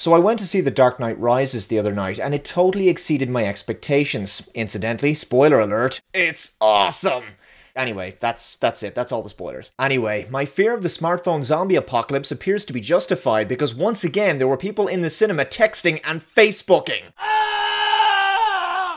So I went to see The Dark Knight Rises the other night, and it totally exceeded my expectations. Incidentally, spoiler alert, it's awesome! Anyway, that's it. That's all the spoilers. Anyway, my fear of the smartphone zombie apocalypse appears to be justified because once again there were people in the cinema texting and Facebooking.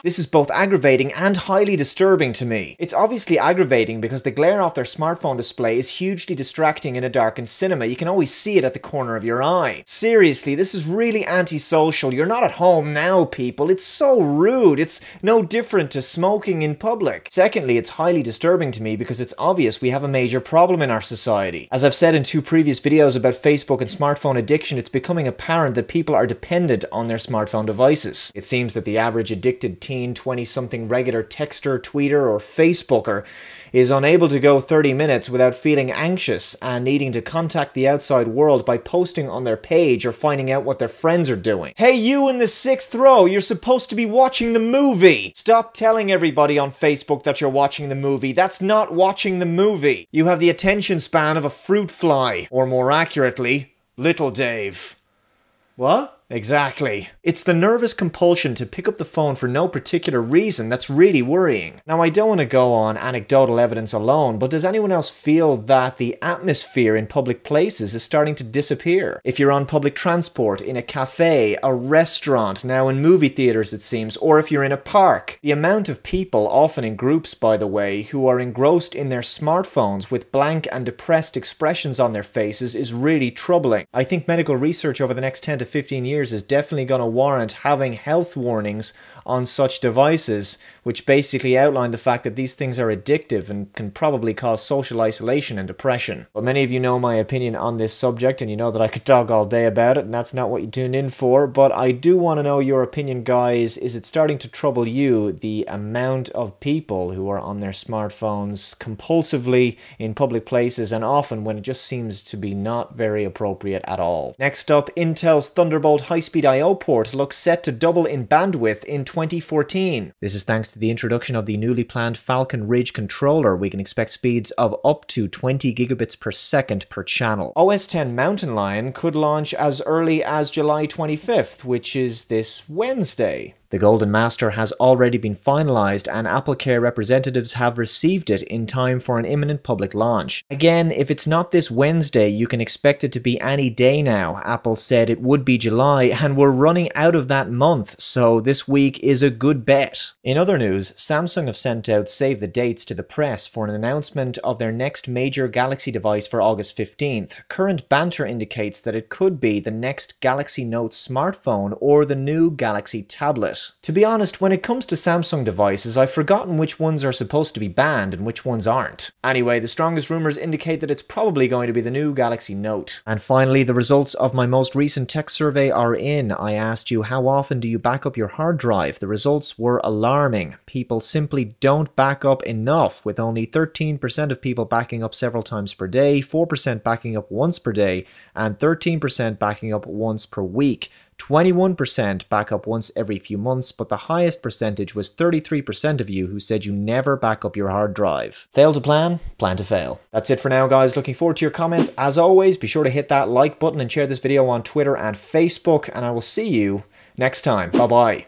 This is both aggravating and highly disturbing to me. It's obviously aggravating because the glare off their smartphone display is hugely distracting in a darkened cinema. You can always see it at the corner of your eye. Seriously, this is really antisocial. You're not at home now, people. It's so rude. It's no different to smoking in public. Secondly, it's highly disturbing to me because it's obvious we have a major problem in our society. As I've said in 2 previous videos about Facebook and smartphone addiction, it's becoming apparent that people are dependent on their smartphone devices. It seems that the average addicted teen 20-something regular texter, tweeter, or Facebooker is unable to go 30 minutes without feeling anxious and needing to contact the outside world by posting on their page or finding out what their friends are doing. Hey, you in the 6th row, you're supposed to be watching the movie! Stop telling everybody on Facebook that you're watching the movie. That's not watching the movie. You have the attention span of a fruit fly, or more accurately, Little Dave. What? Exactly. It's the nervous compulsion to pick up the phone for no particular reason that's really worrying. Now, I don't want to go on anecdotal evidence alone, but does anyone else feel that the atmosphere in public places is starting to disappear? If you're on public transport, in a cafe, a restaurant, now in movie theaters it seems, or if you're in a park, the amount of people, often in groups by the way, who are engrossed in their smartphones with blank and depressed expressions on their faces is really troubling. I think medical research over the next 10 to 15 years is definitely going to warrant having health warnings on such devices, which basically outline the fact that these things are addictive and can probably cause social isolation and depression. But many of you know my opinion on this subject, and you know that I could talk all day about it, and that's not what you tuned in for, but I do want to know your opinion, guys. Is it starting to trouble you, the amount of people who are on their smartphones compulsively in public places, and often when it just seems to be not very appropriate at all? Next up, Intel's Thunderbolt high-speed I/O port looks set to double in bandwidth in 2014. This is thanks to the introduction of the newly planned Falcon Ridge controller. We can expect speeds of up to 20 gigabits per second per channel. OS X Mountain Lion could launch as early as July 25th, which is this Wednesday. The Golden Master has already been finalized and AppleCare representatives have received it in time for an imminent public launch. Again, if it's not this Wednesday, you can expect it to be any day now. Apple said it would be July and we're running out of that month, so this week is a good bet. In other news, Samsung have sent out save the dates to the press for an announcement of their next major Galaxy device for August 15th. Current banter indicates that it could be the next Galaxy Note smartphone or the new Galaxy tablet. To be honest, when it comes to Samsung devices, I've forgotten which ones are supposed to be banned and which ones aren't. Anyway, the strongest rumors indicate that it's probably going to be the new Galaxy Note. And finally, the results of my most recent tech survey are in. I asked you, how often do you back up your hard drive? The results were alarming. People simply don't back up enough, with only 13% of people backing up several times per day, 4% backing up once per day, and 13% backing up once per week. 21% back up once every few months, but the highest percentage was 33% of you who said you never back up your hard drive. Fail to plan, plan to fail. That's it for now, guys. Looking forward to your comments. As always, be sure to hit that like button and share this video on Twitter and Facebook, and I will see you next time. Bye-bye.